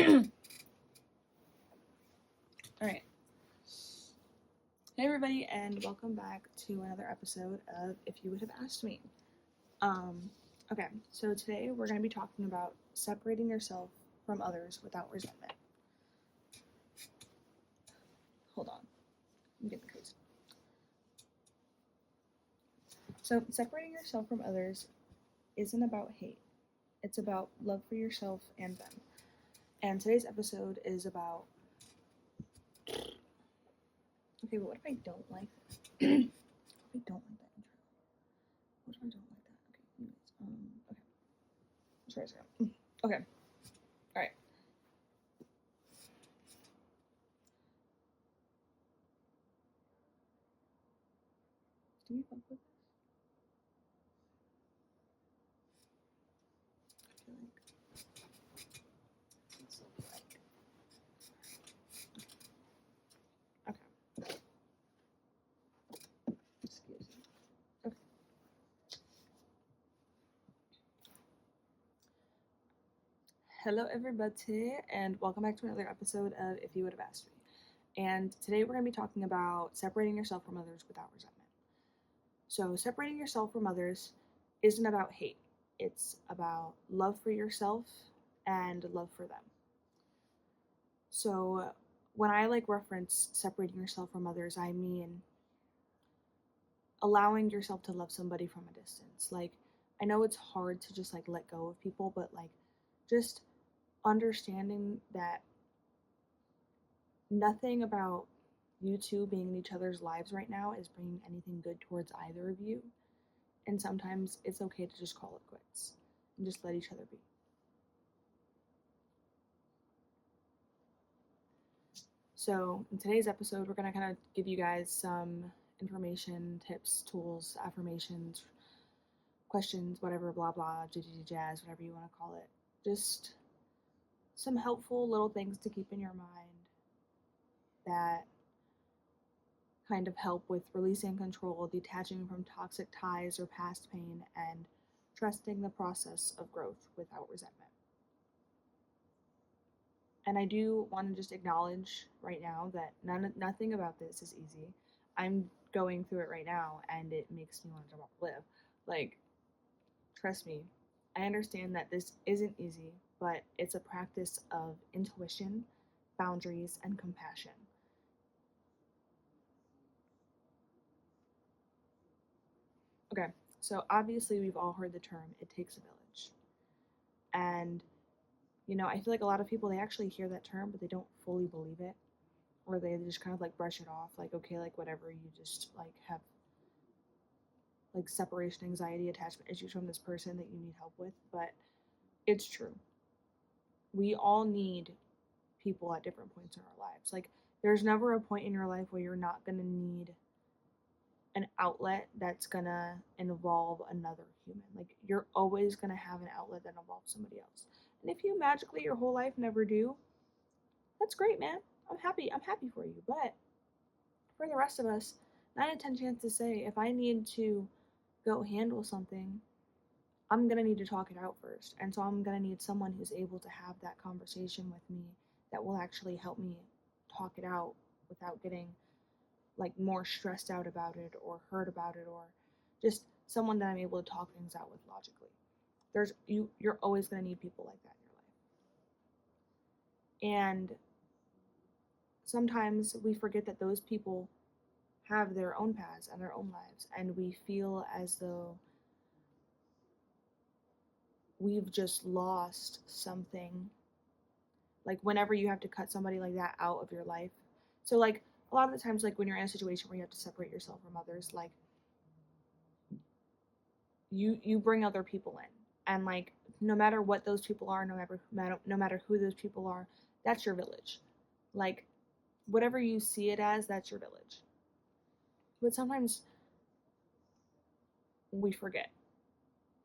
Alright. Hey everybody, and welcome back to another episode of If You Would Have Asked Me. Okay, so today we're going to be talking about separating yourself from others without resentment. Hold on. I'm getting crazy. So, separating yourself from others isn't about hate. It's about love for yourself and them. And today's episode is about... Okay, but what if I don't like this? What if I don't like that intro? What if I don't like that? Okay, anyways, okay. Sorry. Okay. Alright. Do we fuck with this? I feel like this will be like... Okay. Excuse me. Okay. Hello everybody, and welcome back to another episode of If You Would Have Asked Me. And today we're going to be talking about separating yourself from others without resentment. So, separating yourself from others isn't about hate. It's about love for yourself and love for them. So, when I reference separating yourself from others, I mean allowing yourself to love somebody from a distance. I know it's hard to just let go of people, but just understanding that nothing about you two being in each other's lives right now is bringing anything good towards either of you. And sometimes it's okay to just call it quits and just let each other be. So, in today's episode, we're going to kind of give you guys some information, tips, tools, affirmations, questions, whatever, blah, blah, jazz, whatever you want to call it. Just some helpful little things to keep in your mind that kind of help with releasing control, detaching from toxic ties or past pain, and trusting the process of growth without resentment. And I do want to just acknowledge right now that nothing about this is easy. I'm going through it right now, and it makes me want to live. Trust me, I understand that this isn't easy, but it's a practice of intuition, boundaries, and compassion. Okay, so obviously we've all heard the term, it takes a village. And, I feel like a lot of people, they actually hear that term, but they don't fully believe it. Or they just kind of brush it off, okay, whatever, you just have separation anxiety, attachment issues from this person that you need help with. But it's true. We all need people at different points in our lives. There's never a point in your life where you're not going to need an outlet that's going to involve another human. You're always going to have an outlet that involves somebody else. And if you magically your whole life never do, that's great, man. I'm happy for you. But for the rest of us, 9 out of 10 chances say if I need to go handle something, I'm going to need to talk it out first. And so I'm going to need someone who's able to have that conversation with me that will actually help me talk it out without getting more stressed out about it or hurt about it, or just someone that I'm able to talk things out with logically. You're always going to need people like that in your life. And sometimes we forget that those people have their own paths and their own lives, and we feel as though we've just lost something. Whenever you have to cut somebody like that out of your life. So a lot of the times when you're in a situation where you have to separate yourself from others, you bring other people in, and no matter what those people are, no matter who those people are, that's your village. Whatever you see it as, that's your village. But sometimes we forget,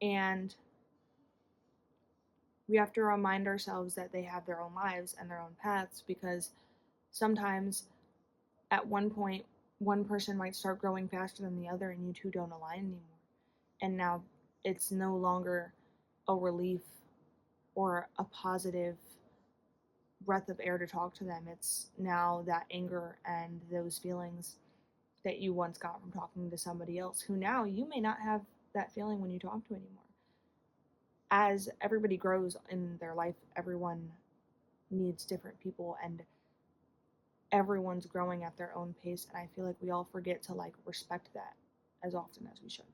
and we have to remind ourselves that they have their own lives and their own paths, because sometimes at one point one person might start growing faster than the other and you two don't align anymore. And now it's no longer a relief or a positive breath of air to talk to them. It's now that anger and those feelings that you once got from talking to somebody else who now you may not have that feeling when you talk to anymore. As everybody grows in their life, everyone needs different people, and everyone's growing at their own pace, and I feel like we all forget to like respect that as often as we should.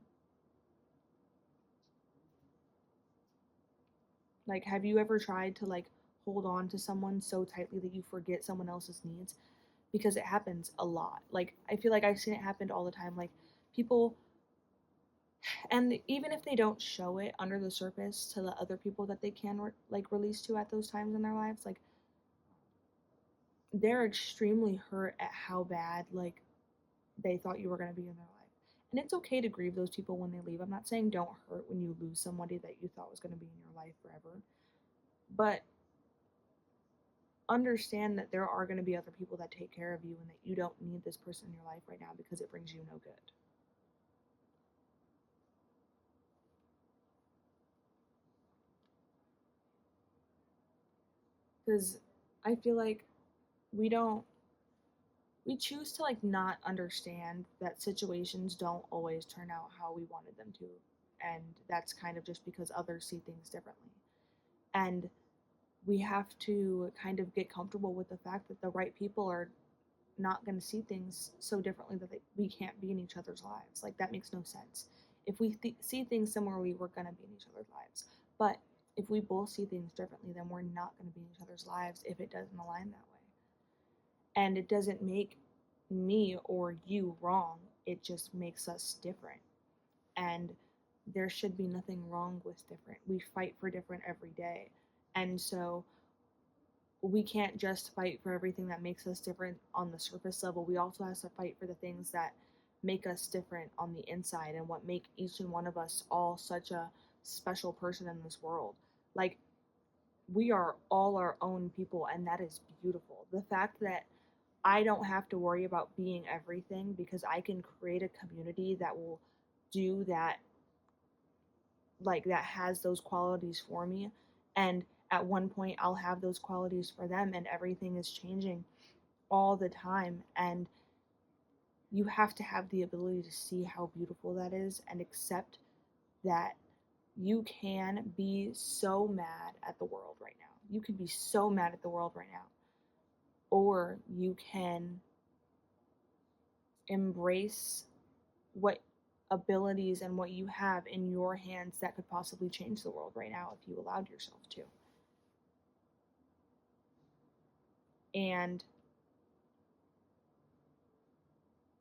Like, have you ever tried to like hold on to someone so tightly that you forget someone else's needs? Because it happens a lot. Like, I feel like I've seen it happen all the time. Like, people, and even if they don't show it under the surface to the other people that they can like release to at those times in their lives, like they're extremely hurt at how bad like they thought you were going to be in their life. And it's okay to grieve those people when they leave. I'm not saying don't hurt when you lose somebody that you thought was going to be in your life forever. But understand that there are going to be other people that take care of you and that you don't need this person in your life right now because it brings you no good. Because I feel like we don't, we choose to like not understand that situations don't always turn out how we wanted them to. And that's kind of just because others see things differently. And we have to kind of get comfortable with the fact that the right people are not going to see things so differently that we can't be in each other's lives. Like, that makes no sense. If we see things similarly, we're going to be in each other's lives. But if we both see things differently, then we're not going to be in each other's lives if it doesn't align that way. And it doesn't make me or you wrong, it just makes us different. And there should be nothing wrong with different. We fight for different every day. And so we can't just fight for everything that makes us different on the surface level. We also have to fight for the things that make us different on the inside and what make each and one of us all such a special person in this world. Like, we are all our own people, and that is beautiful. The fact that I don't have to worry about being everything because I can create a community that will do that, like that has those qualities for me, and at one point I'll have those qualities for them, and everything is changing all the time. And you have to have the ability to see how beautiful that is and accept that you can be so mad at the world right now. You could be so mad at the world right now. Or you can embrace what abilities and what you have in your hands that could possibly change the world right now if you allowed yourself to. And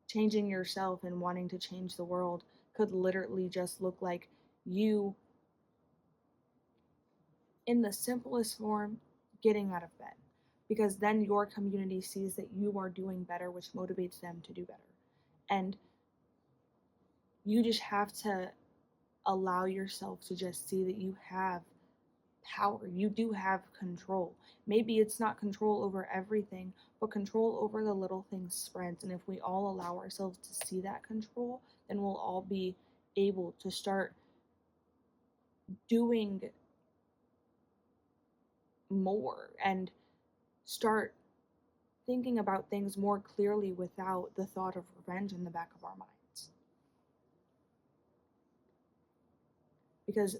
changing yourself and wanting to change the world could literally just look like you, in the simplest form, getting out of bed. Because then your community sees that you are doing better, which motivates them to do better. And you just have to allow yourself to just see that you have power. You do have control. Maybe it's not control over everything, but control over the little things spreads. And if we all allow ourselves to see that control, then we'll all be able to start doing more and start thinking about things more clearly without the thought of revenge in the back of our minds. Because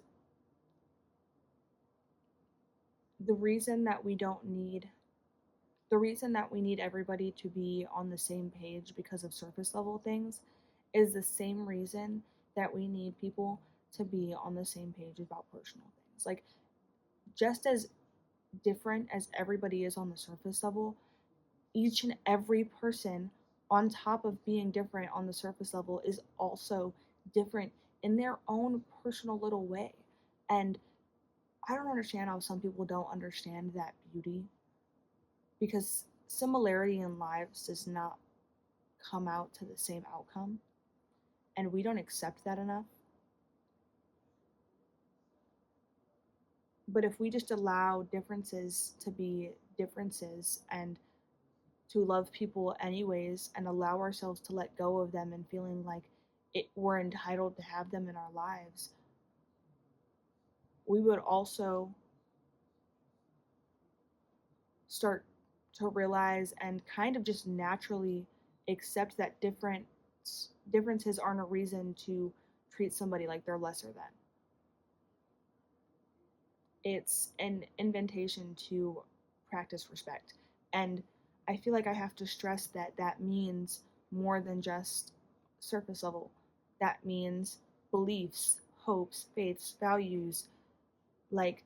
the reason that we don't need the reason that we need everybody to be on the same page because of surface level things is the same reason that we need people to be on the same page about personal things. Like, just as different as everybody is on the surface level, each and every person, on top of being different on the surface level, is also different in their own personal little way. And I don't understand how some people don't understand that beauty, because similarity in lives does not come out to the same outcome, and we don't accept that enough. But if we just allow differences to be differences and to love people anyways and allow ourselves to let go of them and feeling like we're entitled to have them in our lives, we would also start to realize and kind of just naturally accept that differences aren't a reason to treat somebody like they're lesser than. It's an invitation to practice respect. And I feel like I have to stress that that means more than just surface level. That means beliefs, hopes, faiths, values. Like,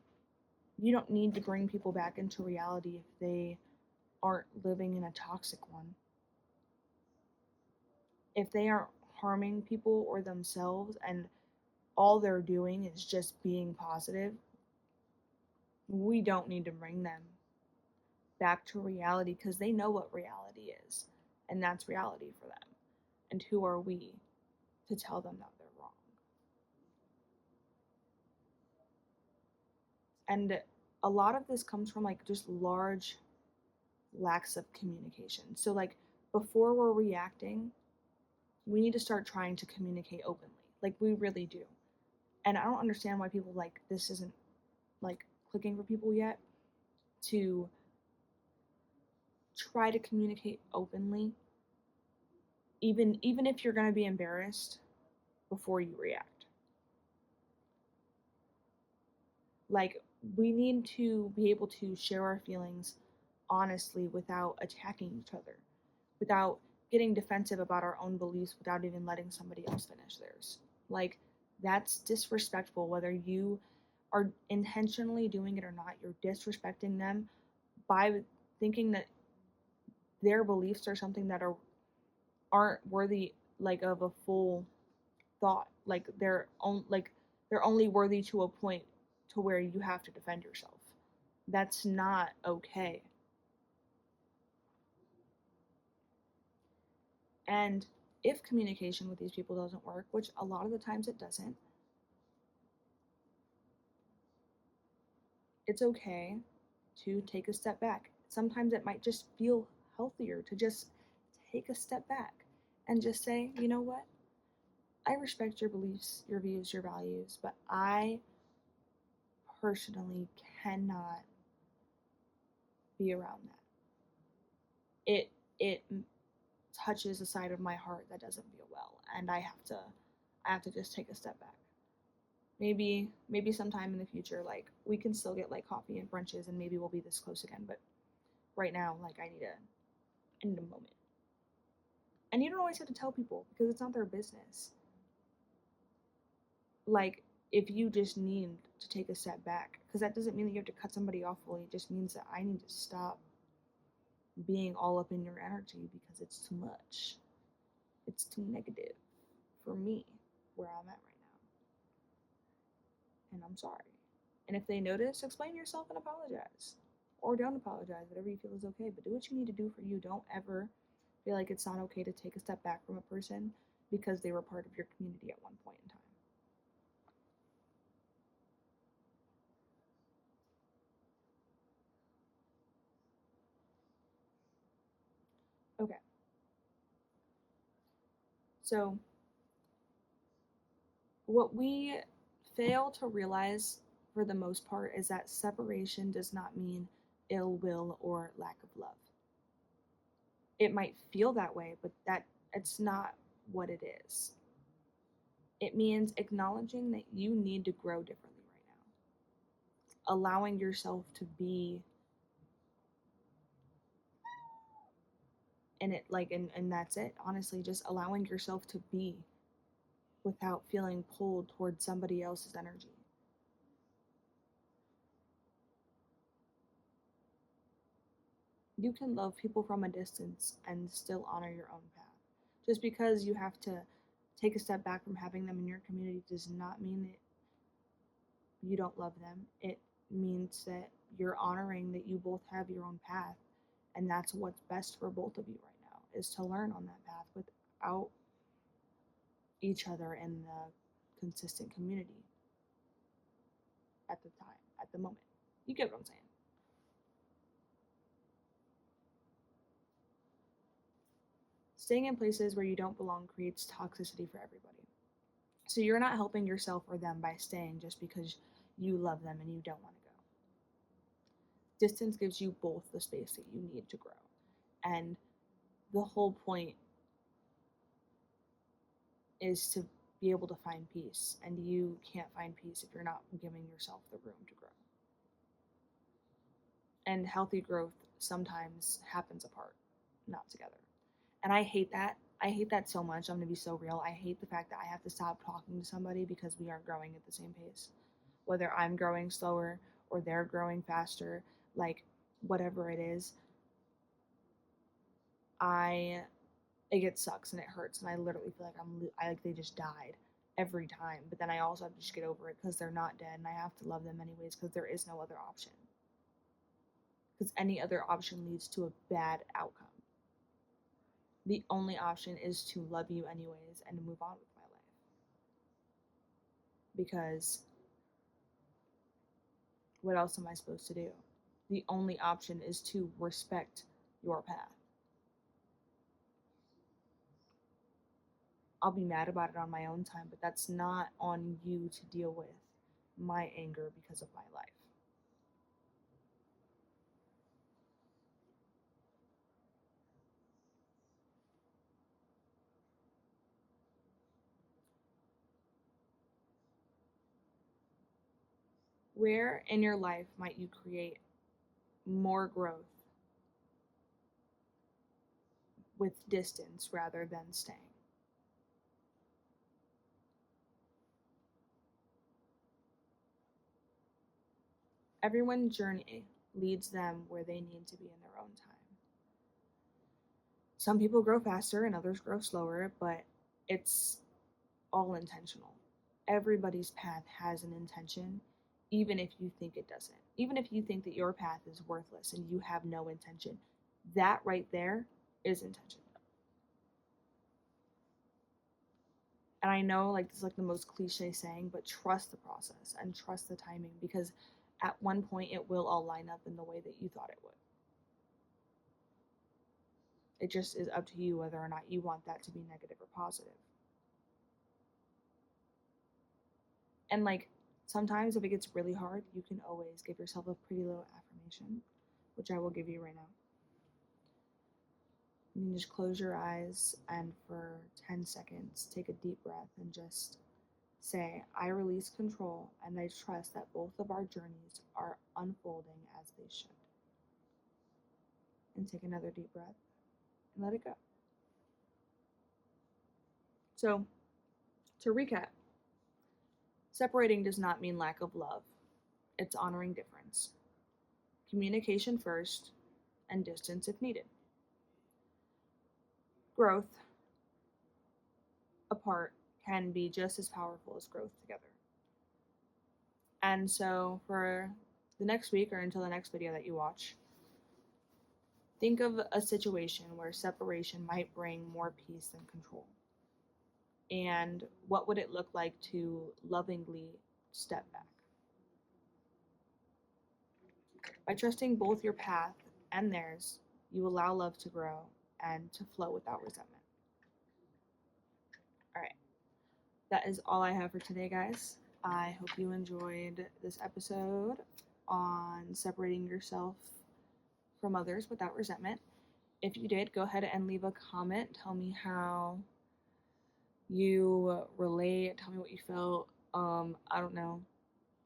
you don't need to bring people back into reality if they aren't living in a toxic one. If they aren't harming people or themselves and all they're doing is just being positive, we don't need to bring them back to reality because they know what reality is. And that's reality for them. And who are we to tell them that they're wrong? And a lot of this comes from like just large lacks of communication. So, like, before we're reacting, we need to start trying to communicate openly. Like, we really do. And I don't understand why people like this isn't like clicking for people yet to try to communicate openly, even if you're going to be embarrassed before you react. Like, we need to be able to share our feelings honestly without attacking each other, without getting defensive about our own beliefs, without even letting somebody else finish theirs. Like, that's disrespectful. Whether you are intentionally doing it or not, you're disrespecting them by thinking that their beliefs are something that aren't worthy like of a full thought. Like, they're only worthy to a point to where you have to defend yourself. That's not okay. And if communication with these people doesn't work, which a lot of the times it doesn't, it's okay to take a step back. Sometimes it might just feel healthier to just take a step back and just say, you know what? I respect your beliefs, your views, your values, but I personally cannot be around that. It touches a side of my heart that doesn't feel well, and I have to just take a step back. Maybe sometime in the future, like, we can still get like coffee and brunches and maybe we'll be this close again, but right now, like, I need a moment. And you don't always have to tell people because it's not their business. Like, if you just need to take a step back, because that doesn't mean that you have to cut somebody off fully. It just means that I need to stop being all up in your energy because it's too much. It's too negative for me where I'm at right now. And I'm sorry. And if they notice, explain yourself and apologize. Or don't apologize. Whatever you feel is okay. But do what you need to do for you. Don't ever feel like it's not okay to take a step back from a person because they were part of your community at one point in time. Okay. So, what we fail to realize for the most part is that separation does not mean ill will or lack of love. It might feel that way, but that it's not what it is. It means acknowledging that you need to grow differently right now. Allowing yourself to be in it, like, and that's it. Honestly, just allowing yourself to be without feeling pulled towards somebody else's energy. You can love people from a distance and still honor your own path. Just because you have to take a step back from having them in your community does not mean that you don't love them. It means that you're honoring that you both have your own path, and that's what's best for both of you right now is to learn on that path without each other in the consistent community at the time, at the moment. You get what I'm saying? Staying in places where you don't belong creates toxicity for everybody. So you're not helping yourself or them by staying just because you love them and you don't want to go. Distance gives you both the space that you need to grow. And the whole point is to be able to find peace. And you can't find peace if you're not giving yourself the room to grow. And healthy growth sometimes happens apart, not together. And I hate that. I hate that so much. I'm going to be so real. I hate the fact that I have to stop talking to somebody because we aren't growing at the same pace. Whether I'm growing slower or they're growing faster, like whatever it is, it sucks and it hurts, and I literally feel like like they just died every time. But then I also have to just get over it because they're not dead, and I have to love them anyways because there is no other option. Because any other option leads to a bad outcome. The only option is to love you anyways and move on with my life. Because what else am I supposed to do? The only option is to respect your path. I'll be mad about it on my own time, but that's not on you to deal with my anger because of my life. Where in your life might you create more growth with distance rather than staying? Everyone's journey leads them where they need to be in their own time. Some people grow faster and others grow slower, but it's all intentional. Everybody's path has an intention, even if you think it doesn't. Even if you think that your path is worthless and you have no intention, that right there is intention. And I know like this is like the most cliche saying, but trust the process and trust the timing, because at one point it will all line up in the way that you thought it would. It just is up to you whether or not you want that to be negative or positive. And like sometimes if it gets really hard, you can always give yourself a pretty little affirmation, which I will give you right now. You can just close your eyes and for 10 seconds take a deep breath and just say, I release control and I trust that both of our journeys are unfolding as they should. And take another deep breath and let it go. So, to recap, separating does not mean lack of love, it's honoring difference. Communication first and distance if needed. Growth apart can be just as powerful as growth together. And so, for the next week or until the next video that you watch, think of a situation where separation might bring more peace than control. And what would it look like to lovingly step back? By trusting both your path and theirs, you allow love to grow and to flow without resentment. All right, that is all I have for today, guys. I hope you enjoyed this episode on separating yourself from others without resentment. If you did, go ahead and leave a comment. Tell me how you relate. Tell me what you felt. I don't know,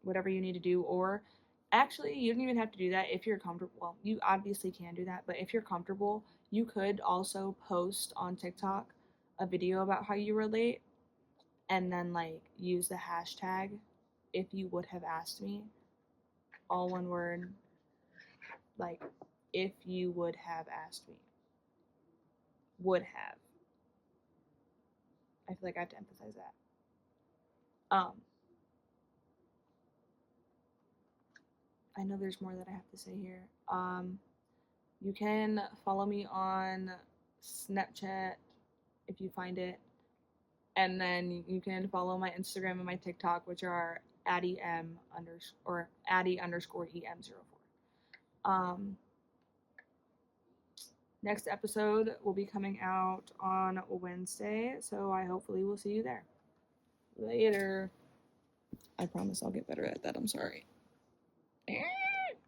whatever you need to do. Or actually, you don't even have to do that if you're comfortable. Well, you obviously can do that, but if you're comfortable, you could also post on TikTok a video about how you relate and then like use the hashtag if you would have asked me, all one word, like if you would have asked me. Would have. I feel like I have to emphasize that. I know there's more that I have to say here. You can follow me on Snapchat if you find it, and then you can follow my Instagram and my TikTok, which are Addy_EM04. Next episode will be coming out on Wednesday, so I hopefully will see you there. Later. I promise I'll get better at that. I'm sorry.